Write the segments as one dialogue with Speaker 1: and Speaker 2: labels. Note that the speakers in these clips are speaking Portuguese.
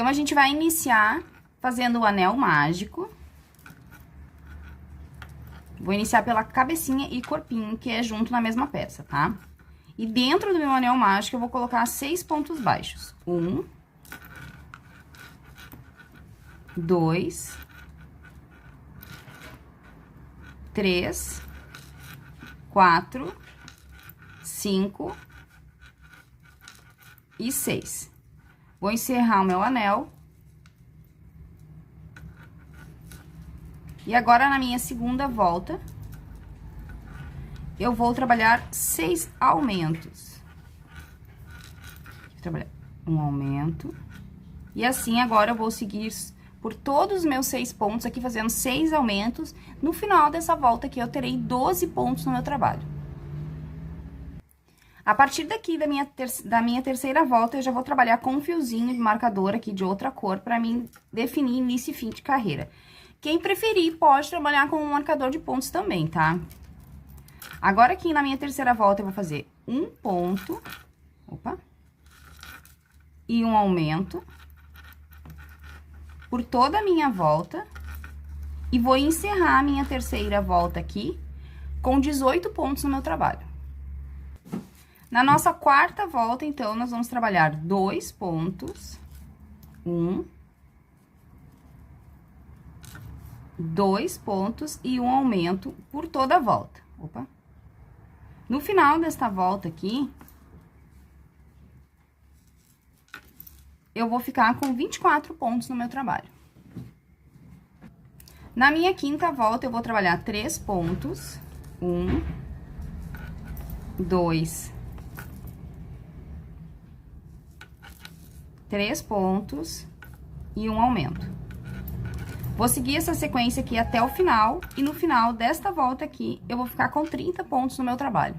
Speaker 1: Então, a gente vai iniciar fazendo o anel mágico. Vou iniciar pela cabecinha e corpinho, que é junto na mesma peça, tá? E dentro do meu anel mágico, eu vou colocar 6 pontos baixos. 1, 2, 3, 4, 5 e 6. Vou encerrar o meu anel. E agora, na minha segunda volta, eu vou trabalhar 6 aumentos. Vou trabalhar um aumento. E assim, agora eu vou seguir por todos os meus 6 pontos aqui, fazendo 6 aumentos. No final dessa volta aqui, eu terei 12 pontos no meu trabalho. A partir daqui, da minha terceira volta, eu já vou trabalhar com um fiozinho de marcador aqui de outra cor, pra mim definir início e fim de carreira. Quem preferir, pode trabalhar com um marcador de pontos também, tá? Agora, aqui na minha terceira volta, eu vou fazer um ponto, opa, e um aumento por toda a minha volta, e vou encerrar a minha terceira volta aqui com 18 pontos no meu trabalho. Na nossa quarta volta, então, nós vamos trabalhar 2 pontos, 1, 2 pontos e um aumento por toda a volta. Opa! No final desta volta aqui, eu vou ficar com 24 pontos no meu trabalho. Na minha quinta volta, eu vou trabalhar 3 pontos, 1, 2, 3 pontos e um aumento. Vou seguir essa sequência aqui até o final, e no final desta volta aqui, eu vou ficar com 30 pontos no meu trabalho.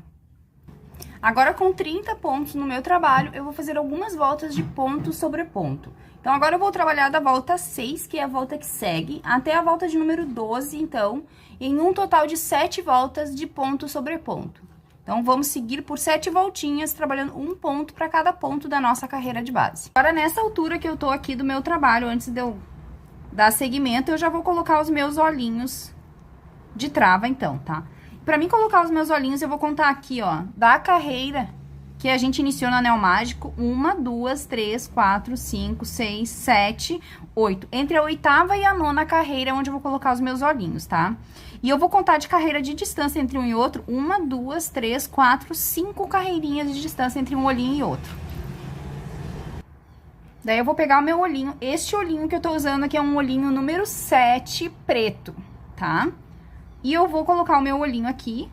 Speaker 1: Agora, com 30 pontos no meu trabalho, eu vou fazer algumas voltas de ponto sobre ponto. Então, agora eu vou trabalhar da volta 6, que é a volta que segue, até a volta de número 12, então, em um total de 7 voltas de ponto sobre ponto. Então, vamos seguir por 7 voltinhas, trabalhando um ponto para cada ponto da nossa carreira de base. Agora, nessa altura que eu tô aqui do meu trabalho, antes de eu dar seguimento, eu já vou colocar os meus olhinhos de trava, então, tá? Pra mim colocar os meus olhinhos, eu vou contar aqui, ó, da carreira que a gente iniciou no anel mágico, 1, 2, 3, 4, 5, 6, 7, 8. Entre a 8ª e a 9ª carreira é onde eu vou colocar os meus olhinhos, tá? E eu vou contar de carreira de distância entre um e outro, 1, 2, 3, 4, 5 carreirinhas de distância entre um olhinho e outro. Daí, eu vou pegar o meu olhinho, este olhinho que eu tô usando aqui é um olhinho número 7 preto, tá? E eu vou colocar o meu olhinho aqui.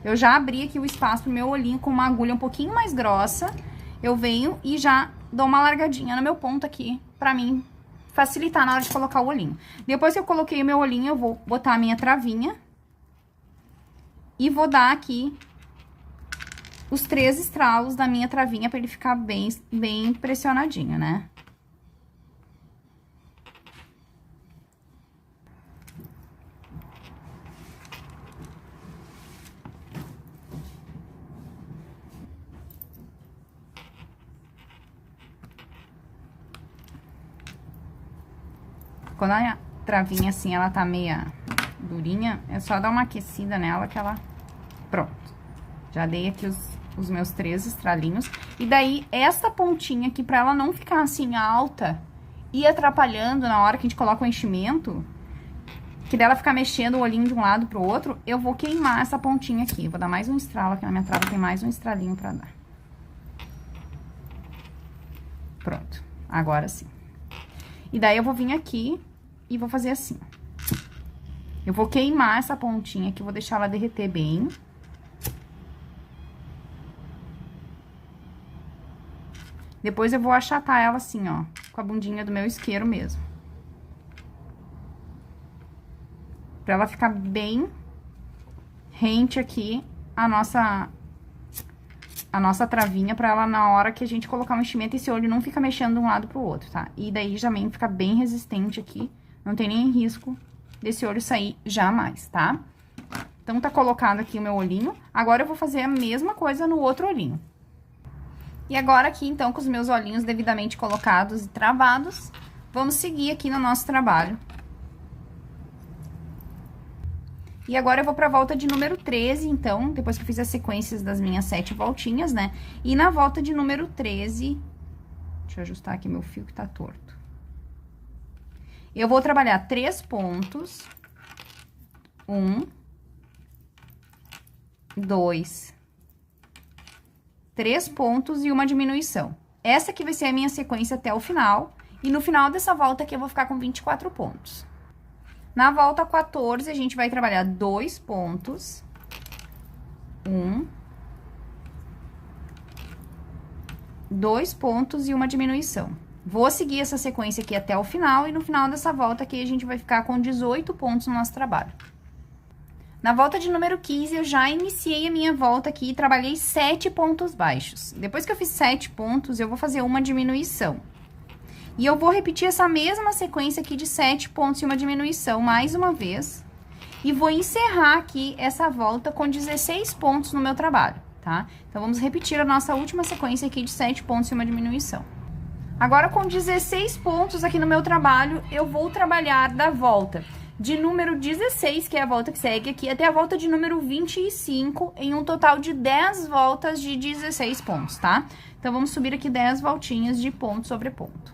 Speaker 1: Eu já abri aqui o espaço pro meu olhinho com uma agulha um pouquinho mais grossa. Eu venho e já dou uma largadinha no meu ponto aqui, pra mim facilitar na hora de colocar o olhinho. Depois que eu coloquei o meu olhinho, eu vou botar a minha travinha. E vou dar aqui os 3 estralos da minha travinha pra ele ficar bem pressionadinho, né? Quando a travinha, assim, ela tá meia durinha, é só dar uma aquecida nela que ela... Pronto. Já dei aqui os meus 3 estralinhos. E daí, essa pontinha aqui, pra ela não ficar, assim, alta e atrapalhando na hora que a gente coloca o enchimento, que dela ficar mexendo o olhinho de um lado pro outro, eu vou queimar essa pontinha aqui. Vou dar mais um estralo aqui na minha trava, tem mais um estralinho pra dar. Pronto. Agora sim. E daí, eu vou vir aqui e vou fazer assim. Eu vou queimar essa pontinha aqui, vou deixar ela derreter bem. Depois eu vou achatar ela assim, ó, com a bundinha do meu isqueiro mesmo. Pra ela ficar bem rente aqui a nossa travinha, pra ela, na hora que a gente colocar o enchimento, esse olho não fica mexendo de um lado pro outro, tá? E daí também fica bem resistente aqui, não tem nem risco desse olho sair jamais, tá? Então, tá colocado aqui o meu olhinho. Agora, eu vou fazer a mesma coisa no outro olhinho. E agora aqui, então, com os meus olhinhos devidamente colocados e travados, vamos seguir aqui no nosso trabalho. E agora eu vou pra volta de número 13, então, depois que eu fiz as sequências das minhas 7 voltinhas, né? E na volta de número 13, deixa eu ajustar aqui meu fio que tá torto. Eu vou trabalhar 3 pontos, 1, 2, 3 pontos e uma diminuição. Essa aqui vai ser a minha sequência até o final, e no final dessa volta aqui eu vou ficar com 24 pontos. Na volta 14, a gente vai trabalhar 2 pontos, 1, 2 pontos e uma diminuição. Vou seguir essa sequência aqui até o final, e no final dessa volta aqui a gente vai ficar com 18 pontos no nosso trabalho. Na volta de número 15, eu já iniciei a minha volta aqui e trabalhei 7 pontos baixos. Depois que eu fiz 7 pontos, eu vou fazer uma diminuição. E eu vou repetir essa mesma sequência aqui de 7 pontos e uma diminuição mais uma vez. E vou encerrar aqui essa volta com 16 pontos no meu trabalho, tá? Então, vamos repetir a nossa última sequência aqui de 7 pontos e uma diminuição. Agora, com 16 pontos aqui no meu trabalho, eu vou trabalhar da volta de número 16, que é a volta que segue aqui, até a volta de número 25, em um total de 10 voltas de 16 pontos, tá? Então, vamos subir aqui 10 voltinhas de ponto sobre ponto.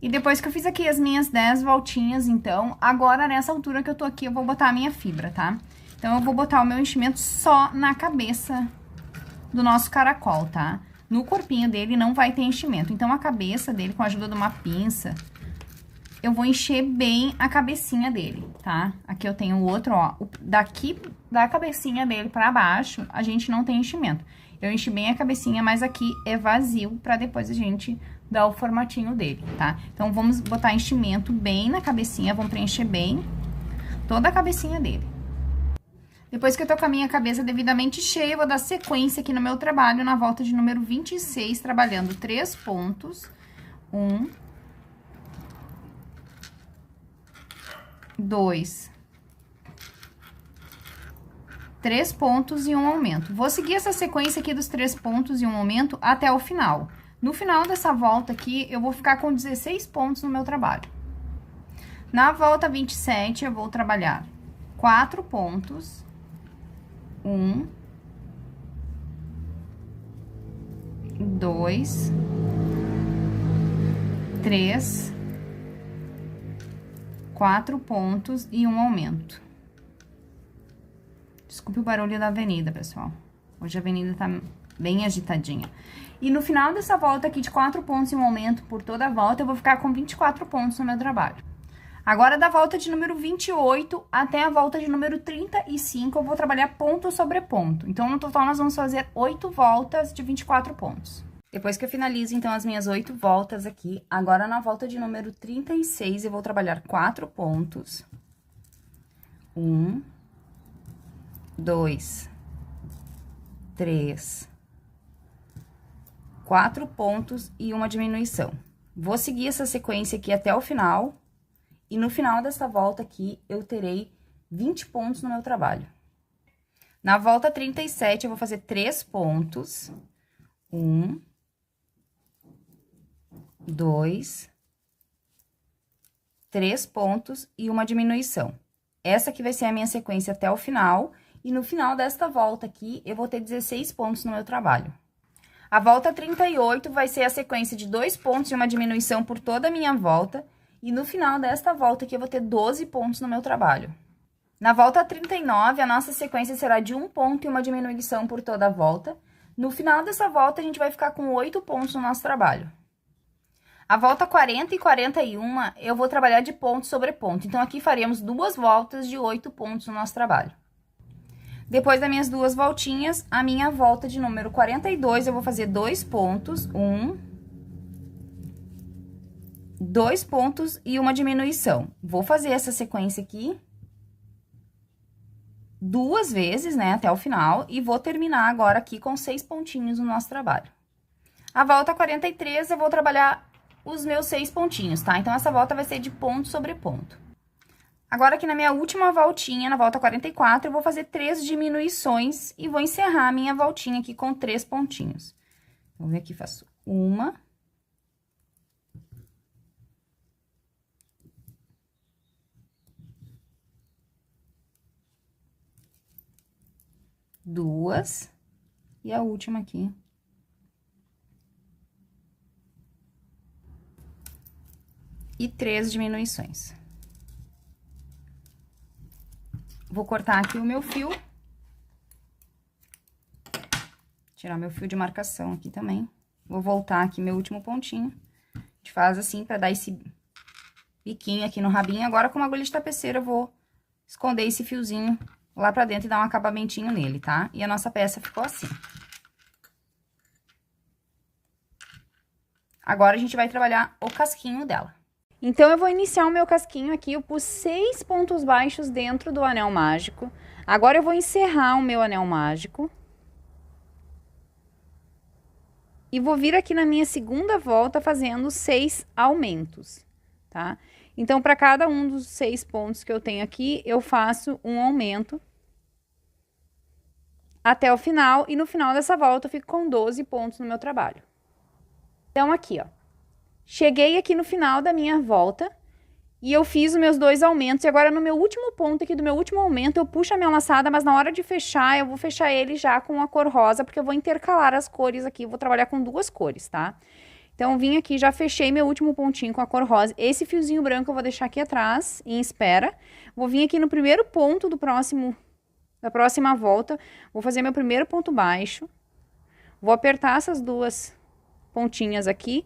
Speaker 1: E depois que eu fiz aqui as minhas 10 voltinhas, então, agora nessa altura que eu tô aqui, eu vou botar a minha fibra, tá? Então, eu vou botar o meu enchimento só na cabeça do nosso caracol, tá? No corpinho dele não vai ter enchimento. Então, a cabeça dele, com a ajuda de uma pinça, eu vou encher bem a cabecinha dele, tá? Aqui eu tenho o outro, ó. Daqui da cabecinha dele pra baixo, a gente não tem enchimento. Eu enchi bem a cabecinha, mas aqui é vazio pra depois a gente dar o formatinho dele, tá? Então, vamos botar enchimento bem na cabecinha, vamos preencher bem toda a cabecinha dele. Depois que eu tô com a minha cabeça devidamente cheia, eu vou dar sequência aqui no meu trabalho, na volta de número 26, trabalhando 3 pontos. 1, 2, 3 pontos e um aumento. Vou seguir essa sequência aqui dos 3 pontos e um aumento até o final. No final dessa volta aqui, eu vou ficar com 16 pontos no meu trabalho. Na volta 27, eu vou trabalhar 4 pontos. 1, 2, 3, 4 pontos e um aumento. Desculpe o barulho da avenida, pessoal. Hoje a avenida tá bem agitadinha. E no final dessa volta aqui de 4 pontos e um aumento por toda a volta, eu vou ficar com 24 pontos no meu trabalho. Agora, da volta de número 28 até a volta de número 35, eu vou trabalhar ponto sobre ponto. Então, no total, nós vamos fazer 8 voltas de 24 pontos. Depois que eu finalizo, então, as minhas 8 voltas aqui, agora na volta de número 36, eu vou trabalhar 4 pontos. 1, 2, 3, 4 pontos e uma diminuição. Vou seguir essa sequência aqui até o final, e no final dessa volta aqui, eu terei 20 pontos no meu trabalho. Na volta 37, eu vou fazer 3 pontos. 1, 2, 3 pontos e uma diminuição. Essa aqui vai ser a minha sequência até o final, e no final desta volta aqui, eu vou ter 16 pontos no meu trabalho. A volta 38 vai ser a sequência de 2 pontos e uma diminuição por toda a minha volta, e no final desta volta aqui, eu vou ter 12 pontos no meu trabalho. Na volta 39, a nossa sequência será de 1 ponto e uma diminuição por toda a volta. No final dessa volta, a gente vai ficar com 8 pontos no nosso trabalho. A volta 40 e 41, eu vou trabalhar de ponto sobre ponto. Então, aqui faremos 2 voltas de 8 pontos no nosso trabalho. Depois das minhas 2 voltinhas, a minha volta de número 42, eu vou fazer 2 pontos, 1, 2 pontos e uma diminuição. Vou fazer essa sequência aqui 2 vezes, né, até o final, e vou terminar agora aqui com 6 pontinhos no nosso trabalho. A volta 43, eu vou trabalhar os meus 6 pontinhos, tá? Então, essa volta vai ser de ponto sobre ponto. Agora, aqui na minha última voltinha, na volta 44, eu vou fazer 3 diminuições e vou encerrar a minha voltinha aqui com 3 pontinhos. Vamos ver aqui, faço Uma. Duas. E a última aqui. E 3 diminuições. Vou cortar aqui o meu fio. Tirar meu fio de marcação aqui também. Vou voltar aqui meu último pontinho. A gente faz assim pra dar esse biquinho aqui no rabinho. Agora, com uma agulha de tapeceira, eu vou esconder esse fiozinho lá pra dentro e dar um acabamentinho nele, tá? E a nossa peça ficou assim. Agora, a gente vai trabalhar o casquinho dela. Então, eu vou iniciar o meu casquinho aqui. Eu pus 6 pontos baixos dentro do anel mágico. Agora, eu vou encerrar o meu anel mágico. E vou vir aqui na minha segunda volta fazendo 6 aumentos, tá? Então, para cada um dos 6 pontos que eu tenho aqui, eu faço um aumento até o final. E no final dessa volta, eu fico com 12 pontos no meu trabalho. Então, aqui, ó. Cheguei aqui no final da minha volta e eu fiz os meus 2 aumentos. E agora, no meu último ponto aqui do meu último aumento, eu puxo a minha laçada, mas na hora de fechar, eu vou fechar ele já com a cor rosa, porque eu vou intercalar as cores aqui, vou trabalhar com 2 cores, tá? Então, vim aqui, já fechei meu último pontinho com a cor rosa. Esse fiozinho branco eu vou deixar aqui atrás, em espera. Vou vir aqui no primeiro ponto da próxima volta, vou fazer meu primeiro ponto baixo. Vou apertar essas 2 pontinhas aqui.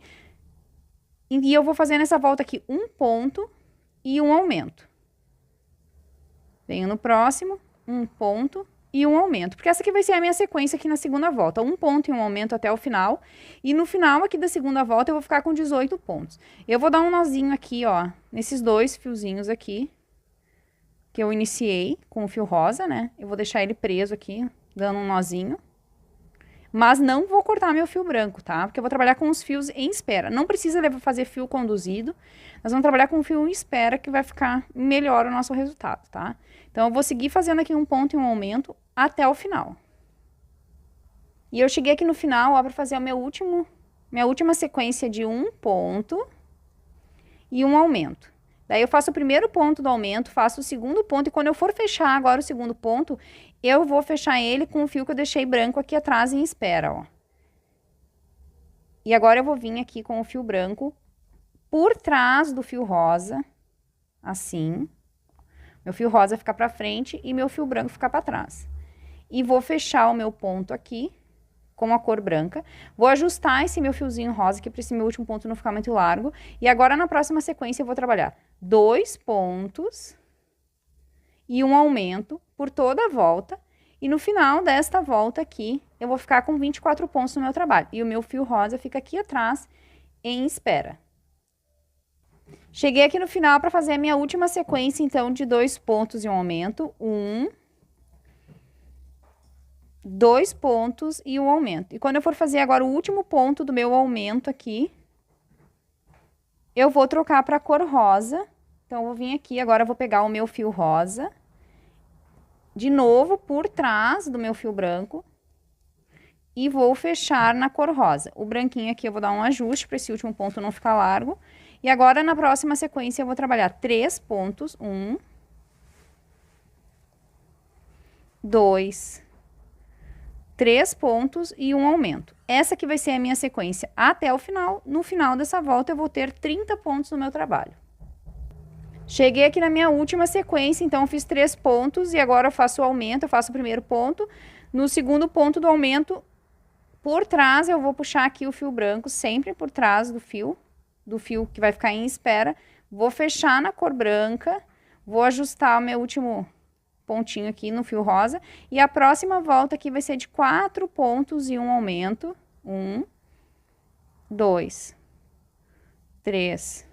Speaker 1: E eu vou fazer nessa volta aqui um ponto e um aumento. Venho no próximo, um ponto e um aumento. Porque essa aqui vai ser a minha sequência aqui na segunda volta. Um ponto e um aumento até o final. E no final aqui da segunda volta eu vou ficar com 18 pontos. Eu vou dar um nozinho aqui, ó, nesses 2 fiozinhos aqui. Que eu iniciei com o fio rosa, né? Eu vou deixar ele preso aqui, dando um nozinho. Mas não vou cortar meu fio branco, tá? Porque eu vou trabalhar com os fios em espera. Não precisa fazer fio conduzido. Nós vamos trabalhar com o fio em espera, que vai ficar melhor o nosso resultado, tá? Então, eu vou seguir fazendo aqui um ponto e um aumento até o final. E eu cheguei aqui no final, ó, pra fazer minha última sequência de um ponto e um aumento. Daí, eu faço o primeiro ponto do aumento, faço o segundo ponto, e quando eu for fechar agora o segundo ponto, eu vou fechar ele com o fio que eu deixei branco aqui atrás em espera, ó. E agora eu vou vir aqui com o fio branco por trás do fio rosa, assim. Meu fio rosa fica pra frente e meu fio branco fica pra trás. E vou fechar o meu ponto aqui com a cor branca. Vou ajustar esse meu fiozinho rosa aqui para esse meu último ponto não ficar muito largo. E agora, na próxima sequência, eu vou trabalhar 2 pontos e um aumento por toda a volta. E no final desta volta aqui, eu vou ficar com 24 pontos no meu trabalho. E o meu fio rosa fica aqui atrás, em espera. Cheguei aqui no final para fazer a minha última sequência, então, de 2 pontos e um aumento. 2 pontos e um aumento. E quando eu for fazer agora o último ponto do meu aumento aqui, eu vou trocar para a cor rosa. Então, eu vou vir aqui, agora eu vou pegar o meu fio rosa, de novo por trás do meu fio branco, e vou fechar na cor rosa. O branquinho aqui eu vou dar um ajuste para esse último ponto não ficar largo. E agora, na próxima sequência, eu vou trabalhar 3 pontos. 1, 2, 3 pontos e um aumento. Essa aqui vai ser a minha sequência até o final. No final dessa volta, eu vou ter 30 pontos no meu trabalho. Cheguei aqui na minha última sequência, então eu fiz 3 pontos e agora eu faço o aumento, eu faço o primeiro ponto. No segundo ponto do aumento, por trás, eu vou puxar aqui o fio branco, sempre por trás do fio que vai ficar em espera. Vou fechar na cor branca, vou ajustar o meu último pontinho aqui no fio rosa. E a próxima volta aqui vai ser de 4 pontos e um aumento. 1, 2, 3,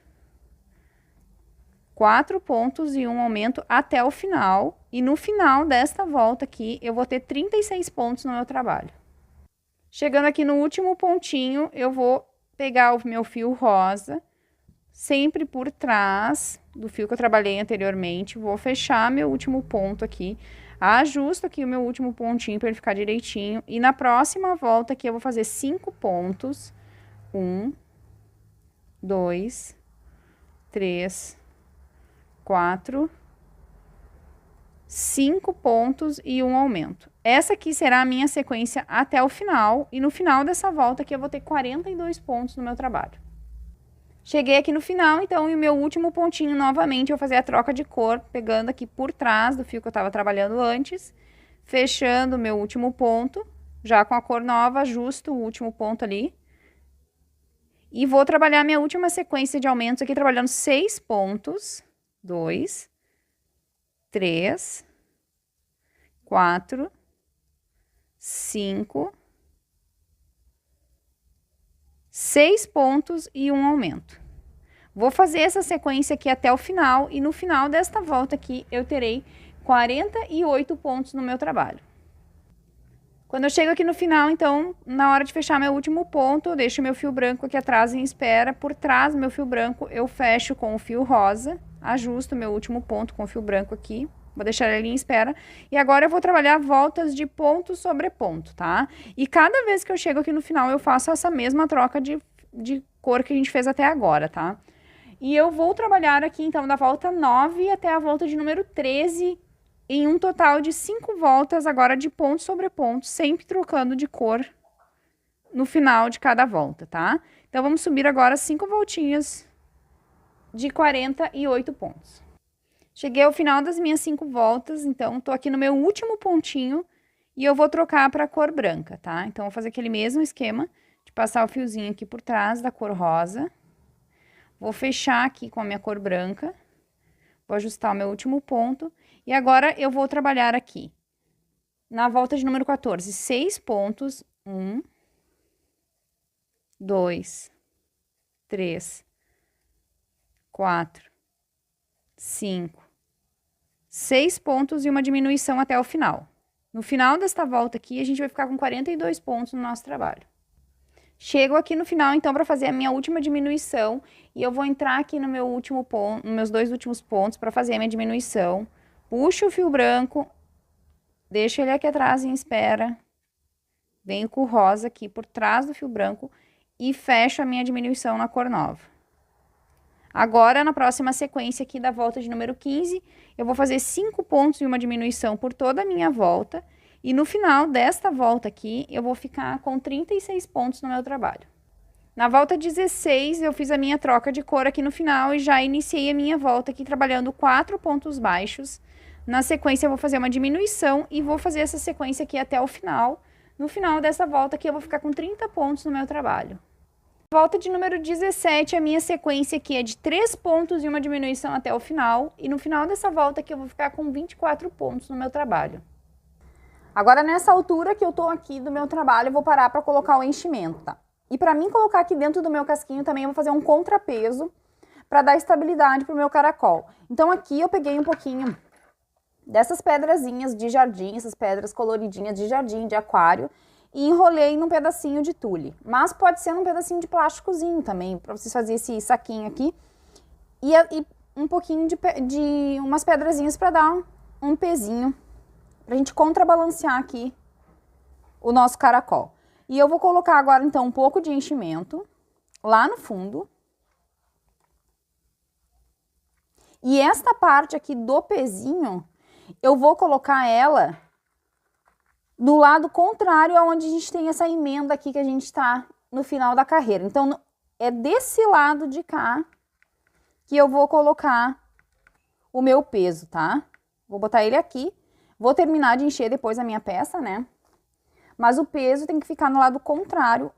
Speaker 1: 4 pontos e um aumento até o final. E no final desta volta aqui, eu vou ter 36 pontos no meu trabalho. Chegando aqui no último pontinho, eu vou pegar o meu fio rosa, sempre por trás do fio que eu trabalhei anteriormente. Vou fechar meu último ponto aqui, ajusto aqui o meu último pontinho para ele ficar direitinho. E na próxima volta aqui eu vou fazer 5 pontos. 1, 2, 3, 4, 5 pontos e um aumento. Essa aqui será a minha sequência até o final, e no final dessa volta aqui eu vou ter 42 pontos no meu trabalho. Cheguei aqui no final, então, e o meu último pontinho, novamente, eu vou fazer a troca de cor, pegando aqui por trás do fio que eu estava trabalhando antes, fechando o meu último ponto, já com a cor nova, ajusto o último ponto ali. E vou trabalhar minha última sequência de aumentos aqui, trabalhando 6 pontos. 2, 3, 4, 5, 6 pontos e um aumento. Vou fazer essa sequência aqui até o final, e no final desta volta aqui eu terei 48 pontos no meu trabalho. Quando eu chego aqui no final, então, na hora de fechar meu último ponto, eu deixo meu fio branco aqui atrás em espera. Por trás do meu fio branco, eu fecho com o fio rosa, ajusto meu último ponto com o fio branco aqui. Vou deixar ele em espera. E agora eu vou trabalhar voltas de ponto sobre ponto, tá? E cada vez que eu chego aqui no final, eu faço essa mesma troca de cor que a gente fez até agora, tá? E eu vou trabalhar aqui, então, da volta 9 até a volta de número 13, em um total de 5 voltas, agora de ponto sobre ponto, sempre trocando de cor no final de cada volta, tá? Então, vamos subir agora 5 voltinhas de 48 pontos. Cheguei ao final das minhas 5 voltas, então, tô aqui no meu último pontinho e eu vou trocar para a cor branca, tá? Então, vou fazer aquele mesmo esquema de passar o fiozinho aqui por trás da cor rosa. Vou fechar aqui com a minha cor branca. Vou ajustar o meu último ponto. E agora eu vou trabalhar aqui, na volta de número 14, 6 pontos. 1, 2, 3, 4, 5, 6 pontos e uma diminuição até o final. No final desta volta aqui, a gente vai ficar com 42 pontos no nosso trabalho. Chego aqui no final, então, para fazer a minha última diminuição, e eu vou entrar aqui no meu último ponto, nos meus 2 últimos pontos, para fazer a minha diminuição. Puxo o fio branco, deixo ele aqui atrás em espera, venho com o rosa aqui por trás do fio branco e fecho a minha diminuição na cor nova. Agora, na próxima sequência aqui da volta de número 15, eu vou fazer 5 pontos e uma diminuição por toda a minha volta. E no final desta volta aqui, eu vou ficar com 36 pontos no meu trabalho. Na volta 16, eu fiz a minha troca de cor aqui no final e já iniciei a minha volta aqui trabalhando 4 pontos baixos. Na sequência, eu vou fazer uma diminuição e vou fazer essa sequência aqui até o final. No final dessa volta aqui, eu vou ficar com 30 pontos no meu trabalho. Volta de número 17, a minha sequência aqui é de 3 pontos e uma diminuição até o final. E no final dessa volta aqui, eu vou ficar com 24 pontos no meu trabalho. Agora, nessa altura que eu tô aqui do meu trabalho, eu vou parar para colocar o enchimento, tá? E para mim colocar aqui dentro do meu casquinho também, eu vou fazer um contrapeso para dar estabilidade pro meu caracol. Então, aqui eu peguei um pouquinho dessas pedrazinhas de jardim, essas pedras coloridinhas de jardim, de aquário, e enrolei num pedacinho de tule. Mas pode ser num pedacinho de plásticozinho também, para vocês fazerem esse saquinho aqui. E um pouquinho de umas pedrazinhas para dar um pezinho, pra gente contrabalancear aqui o nosso caracol. E eu vou colocar agora, então, um pouco de enchimento lá no fundo. E esta parte aqui do pezinho, eu vou colocar ela do lado contrário aonde a gente tem essa emenda aqui que a gente tá no final da carreira. Então, é desse lado de cá que eu vou colocar o meu peso, tá? Vou botar ele aqui. Vou terminar de encher depois a minha peça, né? Mas o peso tem que ficar no lado contrário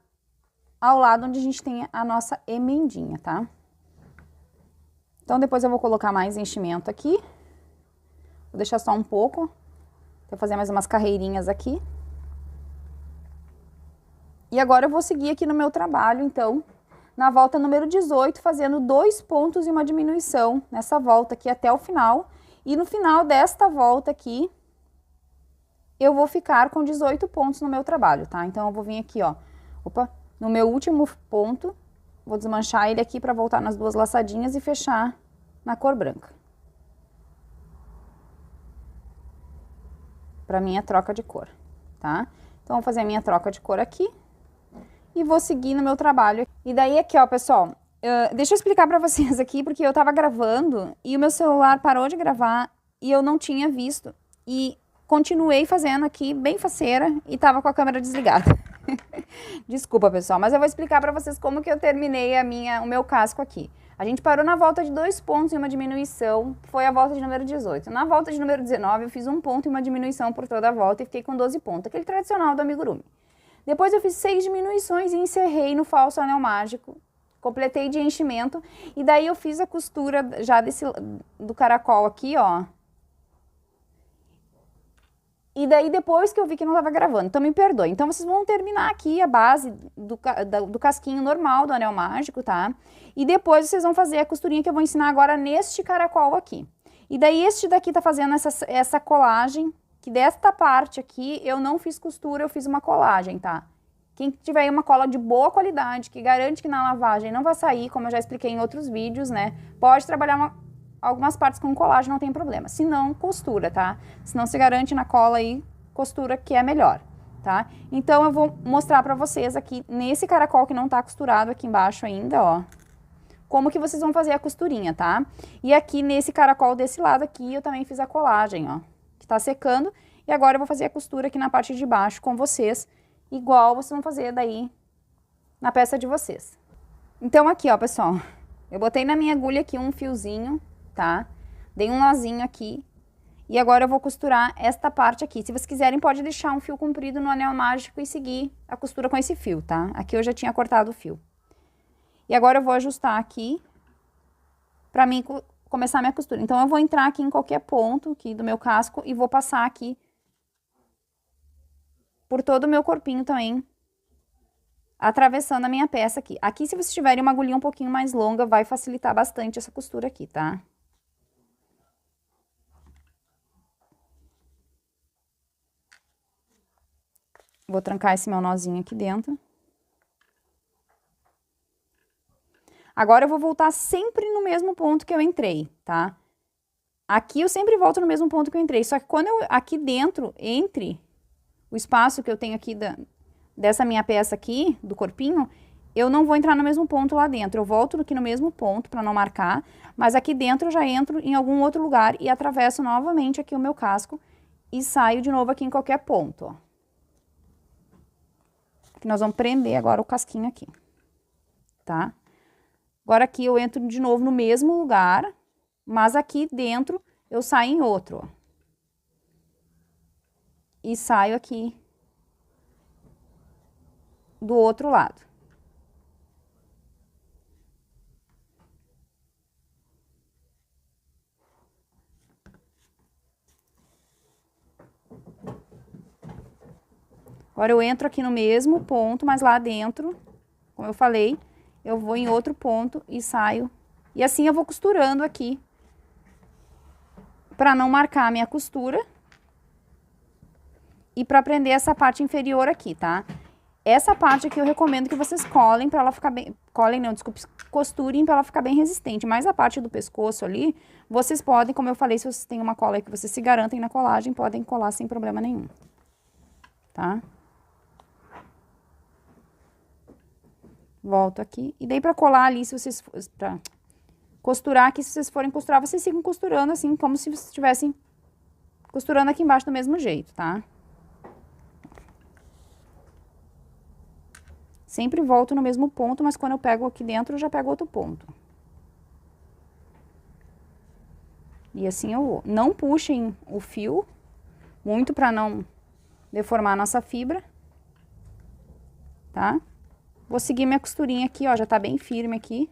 Speaker 1: ao lado onde a gente tem a nossa emendinha, tá? Então, depois eu vou colocar mais enchimento aqui. Vou deixar só um pouco. Vou fazer mais umas carreirinhas aqui. E agora eu vou seguir aqui no meu trabalho, então, na volta número 18, fazendo 2 pontos e uma diminuição nessa volta aqui até o final. E no final desta volta aqui, eu vou ficar com 18 pontos no meu trabalho, tá? Então, eu vou vir aqui, ó, no meu último ponto, vou desmanchar ele aqui para voltar nas 2 laçadinhas e fechar na cor branca. Para minha troca de cor, tá? Então, vou fazer a minha troca de cor aqui. e vou seguir no meu trabalho. E daí aqui, ó, pessoal, deixa eu explicar pra vocês aqui, porque eu tava gravando e o meu celular parou de gravar e eu não tinha visto. E continuei fazendo aqui, bem faceira, e tava com a câmera desligada. Desculpa, pessoal, mas eu vou explicar pra vocês como que eu terminei o meu casco aqui. A gente parou na volta de 2 pontos e uma diminuição, que foi a volta de número 18. Na volta de número 19, eu fiz 1 ponto e uma diminuição por toda a volta e fiquei com 12 pontos, aquele tradicional do amigurumi. Depois eu fiz 6 diminuições e encerrei no falso anel mágico. Completei de enchimento e daí eu fiz a costura já do caracol aqui, ó. E daí depois que eu vi que não tava gravando, então me perdoe. Então vocês vão terminar aqui a base do casquinho normal do anel mágico, tá? E depois vocês vão fazer a costurinha que eu vou ensinar agora neste caracol aqui. E daí este daqui tá fazendo essa colagem, que desta parte aqui eu não fiz costura, eu fiz uma colagem, tá? Quem tiver aí uma cola de boa qualidade, que garante que na lavagem não vai sair, como eu já expliquei em outros vídeos, né? Pode trabalhar algumas partes com colagem, não tem problema. Se não, costura, tá? Se não se garante na cola aí, costura que é melhor, tá? Então, eu vou mostrar pra vocês aqui, nesse caracol que não tá costurado aqui embaixo ainda, ó, como que vocês vão fazer a costurinha, tá? E aqui nesse caracol desse lado aqui, eu também fiz a colagem, ó, que tá secando. E agora eu vou fazer a costura aqui na parte de baixo com vocês, igual vocês vão fazer daí na peça de vocês. Então, aqui, ó, pessoal, eu botei na minha agulha aqui um fiozinho, tá? Dei um nozinho aqui. E agora eu vou costurar esta parte aqui. Se vocês quiserem, pode deixar um fio comprido no anel mágico e seguir a costura com esse fio, tá? Aqui eu já tinha cortado o fio. E agora eu vou ajustar aqui pra mim começar a minha costura. Então, eu vou entrar aqui em qualquer ponto aqui do meu casco e vou passar aqui por todo o meu corpinho também, atravessando a minha peça aqui. Aqui, se vocês tiverem uma agulhinha um pouquinho mais longa, vai facilitar bastante essa costura aqui, tá? Vou trancar esse meu nozinho aqui dentro. Agora, eu vou voltar sempre no mesmo ponto que eu entrei, tá? Aqui, eu sempre volto no mesmo ponto que eu entrei. Só que quando eu, aqui dentro, entre o espaço que eu tenho aqui dessa minha peça aqui, do corpinho, eu não vou entrar no mesmo ponto lá dentro. Eu volto aqui no mesmo ponto pra não marcar, mas aqui dentro eu já entro em algum outro lugar e atravesso novamente aqui o meu casco e saio de novo aqui em qualquer ponto, ó. Que nós vamos prender agora o casquinho aqui, tá? Agora aqui eu entro de novo no mesmo lugar, mas aqui dentro eu saio em outro, ó. E saio aqui do outro lado. Agora eu entro aqui no mesmo ponto, mas lá dentro, como eu falei, eu vou em outro ponto e saio. E assim eu vou costurando aqui, pra não marcar a minha costura. E pra prender essa parte inferior aqui, tá? Essa parte aqui eu recomendo que vocês colhem pra ela ficar bem... Colhem não, desculpe, costurem pra ela ficar bem resistente. Mas a parte do pescoço ali, vocês podem, como eu falei, se vocês têm uma cola aí que vocês se garantem na colagem, podem colar sem problema nenhum. Tá? Volto aqui. E daí pra colar ali, se vocês... Pra costurar aqui, se vocês forem costurar, vocês ficam costurando assim, como se vocês estivessem costurando aqui embaixo do mesmo jeito, tá? Sempre volto no mesmo ponto, mas quando eu pego aqui dentro, eu já pego outro ponto. E assim eu vou. Não puxem o fio muito pra não deformar a nossa fibra, tá? Vou seguir minha costurinha aqui, ó, já tá bem firme aqui.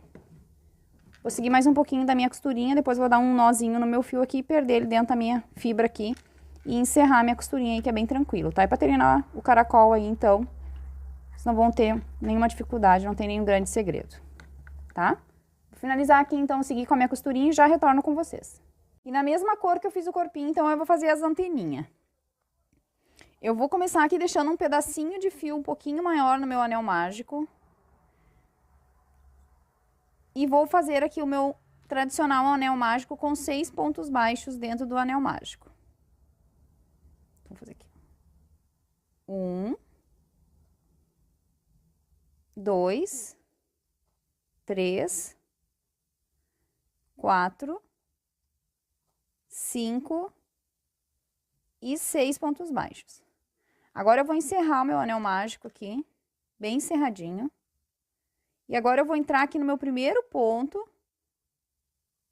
Speaker 1: Vou seguir mais um pouquinho da minha costurinha, depois vou dar um nozinho no meu fio aqui e perder ele dentro da minha fibra aqui. E encerrar minha costurinha aí, que é bem tranquilo, tá? E pra terminar o caracol aí, então, vocês não vão ter nenhuma dificuldade, não tem nenhum grande segredo, tá? Vou finalizar aqui, então, seguir com a minha costurinha e já retorno com vocês. E na mesma cor que eu fiz o corpinho, então, eu vou fazer as anteninhas. Eu vou começar aqui deixando um pedacinho de fio um pouquinho maior no meu anel mágico. E vou fazer aqui o meu tradicional anel mágico com 6 pontos baixos dentro do anel mágico. Vou fazer aqui. 1. 2, 3, 4, 5 e 6 pontos baixos. Agora eu vou encerrar o meu anel mágico aqui, bem encerradinho. E agora eu vou entrar aqui no meu primeiro ponto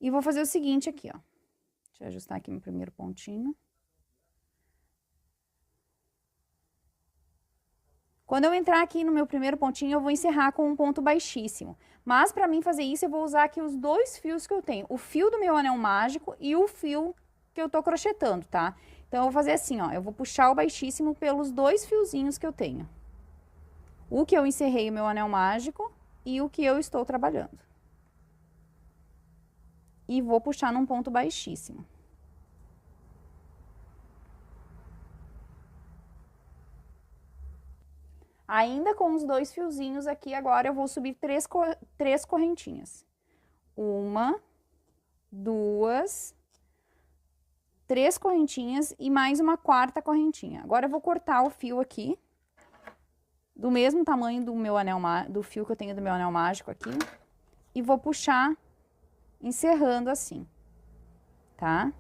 Speaker 1: e vou fazer o seguinte aqui, ó. Deixa eu ajustar aqui meu primeiro pontinho. Quando eu entrar aqui no meu primeiro pontinho, eu vou encerrar com um ponto baixíssimo. Mas, para mim fazer isso, eu vou usar aqui os dois fios que eu tenho. O fio do meu anel mágico e o fio que eu tô crochetando, tá? Então, eu vou fazer assim, ó. Eu vou puxar o baixíssimo pelos dois fiozinhos que eu tenho. O que eu encerrei o meu anel mágico e o que eu estou trabalhando. E vou puxar num ponto baixíssimo. Ainda com os dois fiozinhos aqui, agora eu vou subir três correntinhas. 1, 2, 3 correntinhas e mais uma quarta correntinha. Agora eu vou cortar o fio aqui, do mesmo tamanho do meu anel, do fio que eu tenho do meu anel mágico aqui, e vou puxar, encerrando assim, tá?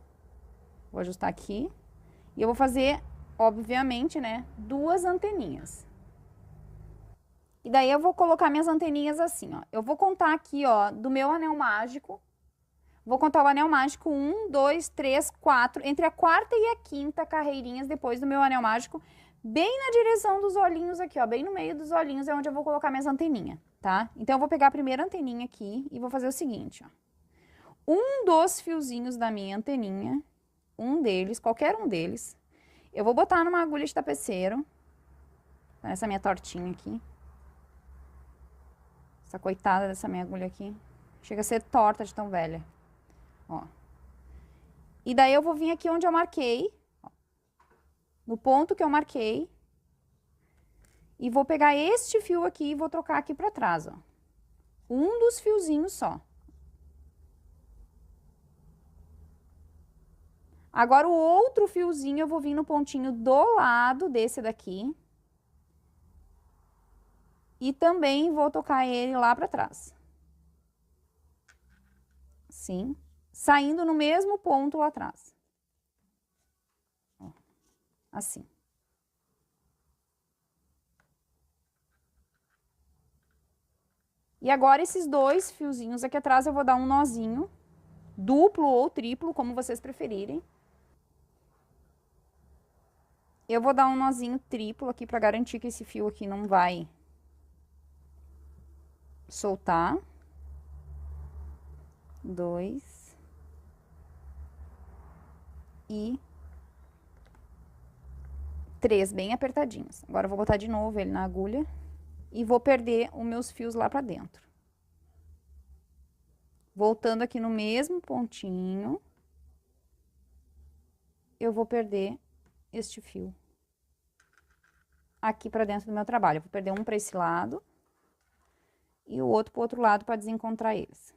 Speaker 1: Vou ajustar aqui, e eu vou fazer, obviamente, né, 2 anteninhas. E daí eu vou colocar minhas anteninhas assim, ó. Eu vou contar aqui, ó, do meu anel mágico. Vou contar o anel mágico 1, 2, 3, 4. Entre a quarta e a quinta carreirinhas depois do meu anel mágico. Bem na direção dos olhinhos aqui, ó. Bem no meio dos olhinhos é onde eu vou colocar minhas anteninhas, tá? Então, eu vou pegar a primeira anteninha aqui e vou fazer o seguinte, ó. Um dos fiozinhos da minha anteninha, um deles, qualquer um deles, eu vou botar numa agulha de tapeceiro. Essa minha tortinha aqui. Essa coitada dessa minha agulha aqui. Chega a ser torta de tão velha. Ó. E daí eu vou vir aqui onde eu marquei. Ó, no ponto que eu marquei. E vou pegar este fio aqui e vou trocar aqui pra trás, ó. Um dos fiozinhos só. Agora, o outro fiozinho eu vou vir no pontinho do lado desse daqui. E também vou tocar ele lá pra trás. Assim, saindo no mesmo ponto lá atrás. Ó, assim. E agora, esses dois fiozinhos aqui atrás, eu vou dar um nozinho, duplo ou triplo, como vocês preferirem. Eu vou dar um nozinho triplo aqui pra garantir que esse fio aqui não vai soltar. 2. E 3, bem apertadinhos. Agora, eu vou botar de novo ele na agulha e vou perder os meus fios lá pra dentro. Voltando aqui no mesmo pontinho, eu vou perder este fio aqui pra dentro do meu trabalho. Eu vou perder um pra esse lado e o outro pro outro lado pra desencontrar eles.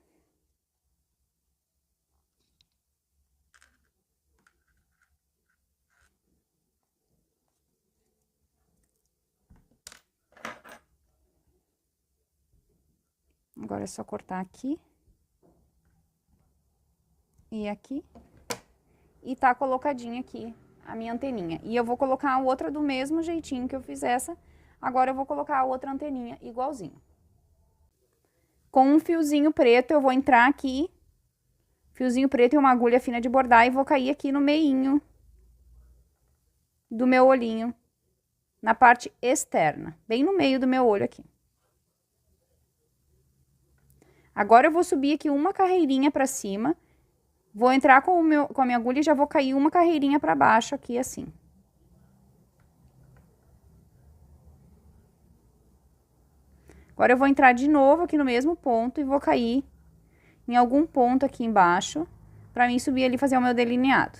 Speaker 1: Agora é só cortar aqui e aqui. E tá colocadinha aqui a minha anteninha. E eu vou colocar a outra do mesmo jeitinho que eu fiz essa. Agora eu vou colocar a outra anteninha igualzinho. Com um fiozinho preto eu vou entrar aqui. Fiozinho preto e uma agulha fina de bordar e vou cair aqui no meinho do meu olhinho. Na parte externa, bem no meio do meu olho aqui. Agora eu vou subir aqui uma carreirinha pra cima. Vou entrar com a minha agulha e já vou cair uma carreirinha pra baixo aqui, assim. Agora, eu vou entrar de novo aqui no mesmo ponto e vou cair em algum ponto aqui embaixo, pra mim subir ali e fazer o meu delineado.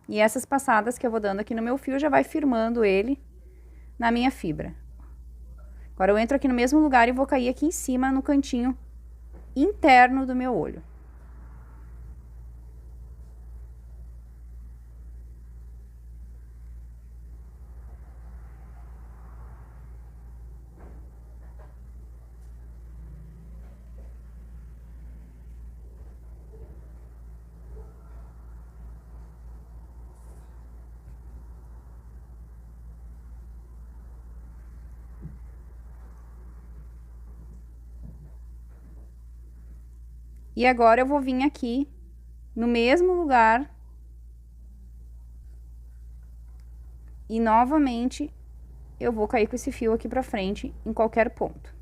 Speaker 1: E essas passadas que eu vou dando aqui no meu fio, já vai firmando ele na minha fibra. Agora, eu entro aqui no mesmo lugar e vou cair aqui em cima, no cantinho interno do meu olho. E agora eu vou vir aqui no mesmo lugar e novamente eu vou cair com esse fio aqui pra frente em qualquer ponto.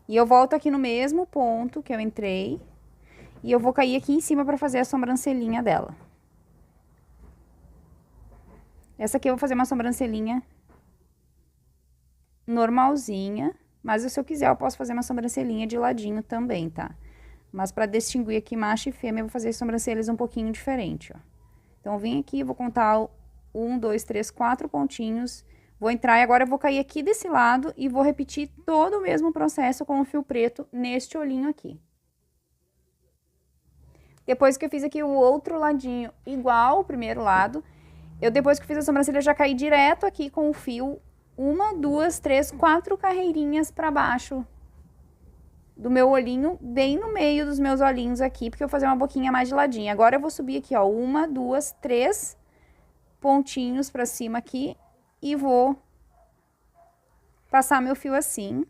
Speaker 1: E eu volto aqui no mesmo ponto que eu entrei e eu vou cair aqui em cima pra fazer a sobrancelhinha dela. Essa aqui eu vou fazer uma sobrancelhinha normalzinha, mas se eu quiser eu posso fazer uma sobrancelhinha de ladinho também, tá? Mas pra distinguir aqui macho e fêmea, eu vou fazer as sobrancelhas um pouquinho diferente, ó. Então, eu vim aqui, vou contar 1, 2, 3, 4 pontinhos, vou entrar e agora eu vou cair aqui desse lado e vou repetir todo o mesmo processo com o fio preto neste olhinho aqui. Depois que eu fiz aqui o outro ladinho igual o primeiro lado, depois que fiz a sobrancelha, já caí direto aqui com o fio, 1, 2, 3, 4 carreirinhas pra baixo do meu olhinho, bem no meio dos meus olhinhos aqui, porque eu vou fazer uma boquinha mais de ladinho. Agora eu vou subir aqui, ó, 1, 2, 3 pontinhos pra cima aqui e vou passar meu fio assim,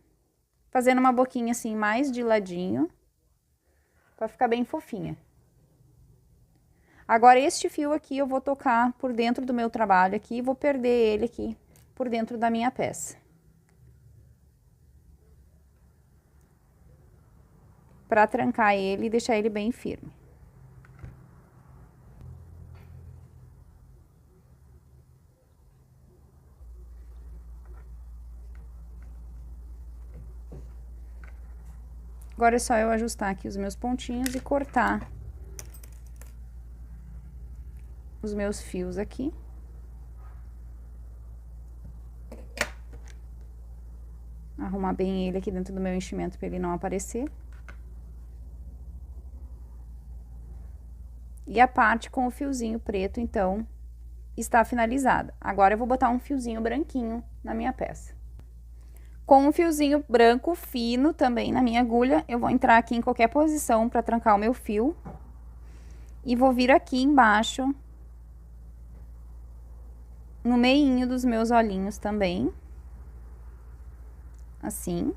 Speaker 1: fazendo uma boquinha assim mais de ladinho, pra ficar bem fofinha. Agora, este fio aqui eu vou tocar por dentro do meu trabalho aqui e vou perder ele aqui por dentro da minha peça. Pra trancar ele e deixar ele bem firme. Agora é só eu ajustar aqui os meus pontinhos e cortar os meus fios aqui. Arrumar bem ele aqui dentro do meu enchimento para ele não aparecer. E a parte com o fiozinho preto, então, está finalizada. Agora eu vou botar um fiozinho branquinho na minha peça. Com um fiozinho branco fino também na minha agulha, eu vou entrar aqui em qualquer posição para trancar o meu fio. E vou vir aqui embaixo, no meinho dos meus olhinhos também. Assim.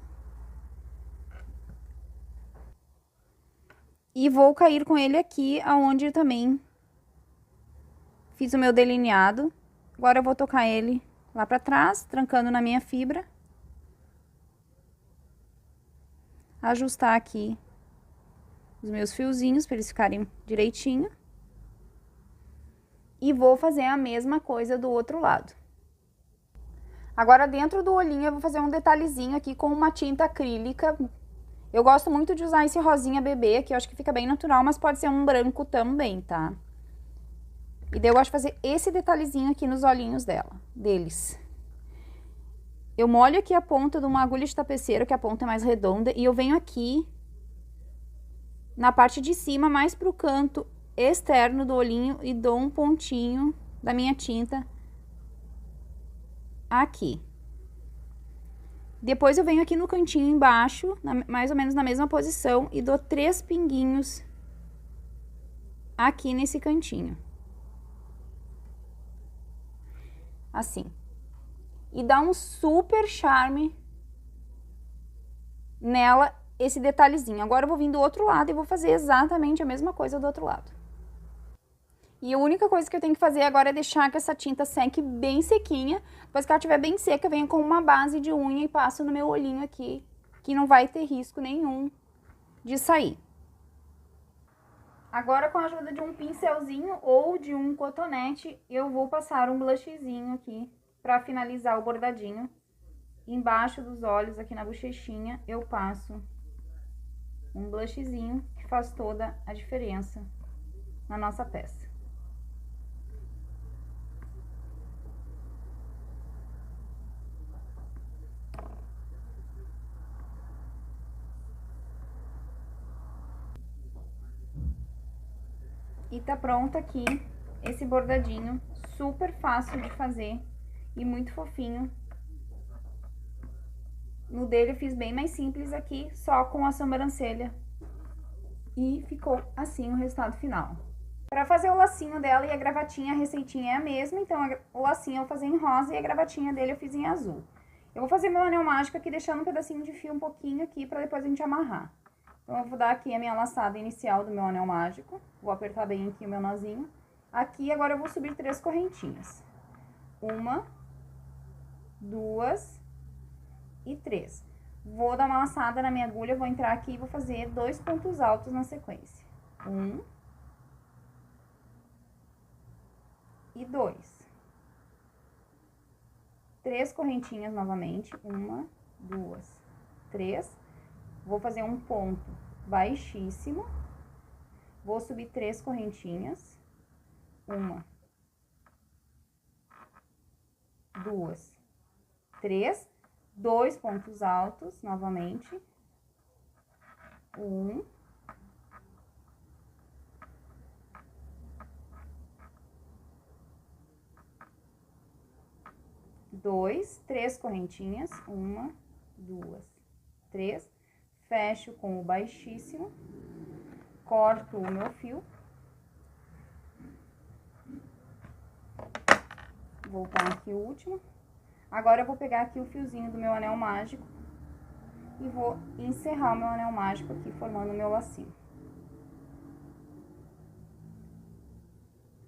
Speaker 1: E vou cair com ele aqui, aonde eu também fiz o meu delineado. Agora eu vou tocar ele lá pra trás, trancando na minha fibra. Ajustar aqui os meus fiozinhos para eles ficarem direitinho. E vou fazer a mesma coisa do outro lado. Agora, dentro do olhinho, eu vou fazer um detalhezinho aqui com uma tinta acrílica. Eu gosto muito de usar esse rosinha bebê, que eu acho que fica bem natural, mas pode ser um branco também, tá? E daí eu gosto de fazer esse detalhezinho aqui nos olhinhos deles. Eu molho aqui a ponta de uma agulha de tapeceiro, que a ponta é mais redonda, e eu venho aqui na parte de cima, mais pro canto externo do olhinho, e dou um pontinho da minha tinta aqui. Depois eu venho aqui no cantinho embaixo, mais ou menos na mesma posição, e dou 3 pinguinhos aqui nesse cantinho. Assim. E dá um super charme nela, esse detalhezinho. Agora eu vou vir do outro lado e vou fazer exatamente a mesma coisa do outro lado. E a única coisa que eu tenho que fazer agora é deixar que essa tinta seque bem sequinha. Depois que ela estiver bem seca, eu venho com uma base de unha e passo no meu olhinho aqui, que não vai ter risco nenhum de sair. Agora, com a ajuda de um pincelzinho ou de um cotonete, eu vou passar um blushzinho aqui para finalizar o bordadinho. Embaixo dos olhos, aqui na bochechinha, eu passo um blushzinho que faz toda a diferença na nossa peça. E tá pronto aqui esse bordadinho, super fácil de fazer e muito fofinho. No dele eu fiz bem mais simples aqui, só com a sobrancelha. E ficou assim o resultado final. Para fazer o lacinho dela e a gravatinha, a receitinha é a mesma, então o lacinho eu vou fazer em rosa e a gravatinha dele eu fiz em azul. Eu vou fazer meu anel mágico aqui, deixando um pedacinho de fio um pouquinho aqui, pra depois a gente amarrar. Então, eu vou dar aqui a minha laçada inicial do meu anel mágico. Vou apertar bem aqui o meu nozinho. Aqui, agora eu vou subir 3 correntinhas. 1, 2 e 3. Vou dar uma laçada na minha agulha, vou entrar aqui e vou fazer 2 pontos altos na sequência. 1 e 2. 3 correntinhas novamente. 1, 2, 3. Vou fazer um ponto baixíssimo. Vou subir 3 correntinhas. 1, 2, 3. 2 pontos altos novamente. 1. 2, 3 correntinhas. 1, 2, 3. Fecho com o baixíssimo. Corto o meu fio. Vou voltar aqui o último. Agora, eu vou pegar aqui o fiozinho do meu anel mágico e vou encerrar o meu anel mágico aqui, formando o meu lacinho.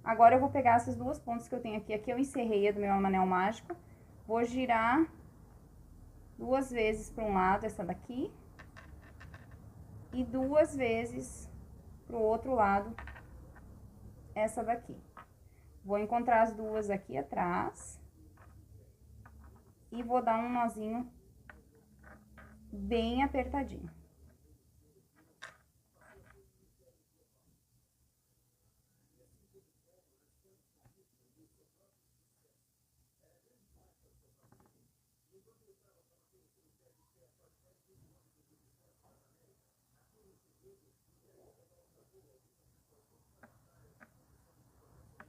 Speaker 1: Agora, eu vou pegar essas 2 pontas que eu tenho aqui. Aqui eu encerrei a do meu anel mágico. Vou girar 2 vezes para um lado, essa daqui. E 2 vezes pro outro lado, essa daqui. Vou encontrar as duas aqui atrás. E vou dar um nozinho bem apertadinho.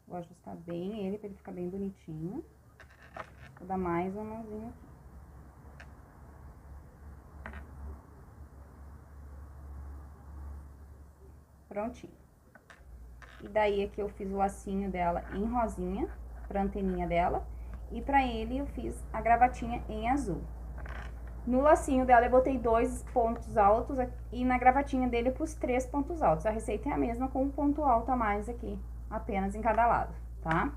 Speaker 1: Vou ajustar bem ele, pra ele ficar bem bonitinho. Vou dar mais um nozinho aqui. Prontinho. E daí, aqui eu fiz o lacinho dela em rosinha, pra anteninha dela. E pra ele, eu fiz a gravatinha em azul. No lacinho dela, eu botei 2 pontos altos e na gravatinha dele, eu pus 3 pontos altos. A receita é a mesma, com um ponto alto a mais aqui, apenas em cada lado, tá?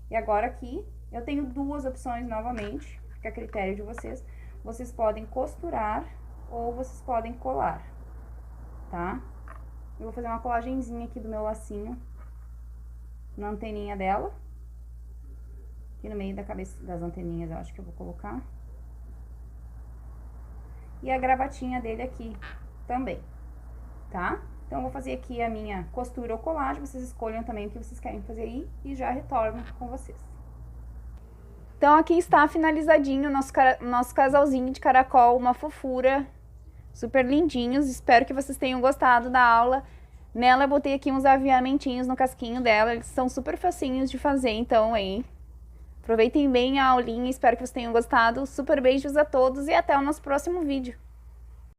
Speaker 1: E agora aqui, eu tenho 2 opções novamente, fica a critério de vocês. Vocês podem costurar ou vocês podem colar, tá? Eu vou fazer uma colagenzinha aqui do meu lacinho na anteninha dela. Aqui no meio da cabeça das anteninhas, eu acho que eu vou colocar. E a gravatinha dele aqui também, tá? Então, eu vou fazer aqui a minha costura ou colagem, vocês escolham também o que vocês querem fazer aí e já retorno com vocês. Então, aqui está finalizadinho o nosso casalzinho de caracol, uma fofura, super lindinhos. Espero que vocês tenham gostado da aula. Nela, eu botei aqui uns aviamentinhos no casquinho dela, eles são super facinhos de fazer, então, aí. Aproveitem bem a aulinha, espero que vocês tenham gostado. Super beijos a todos e até o nosso próximo vídeo.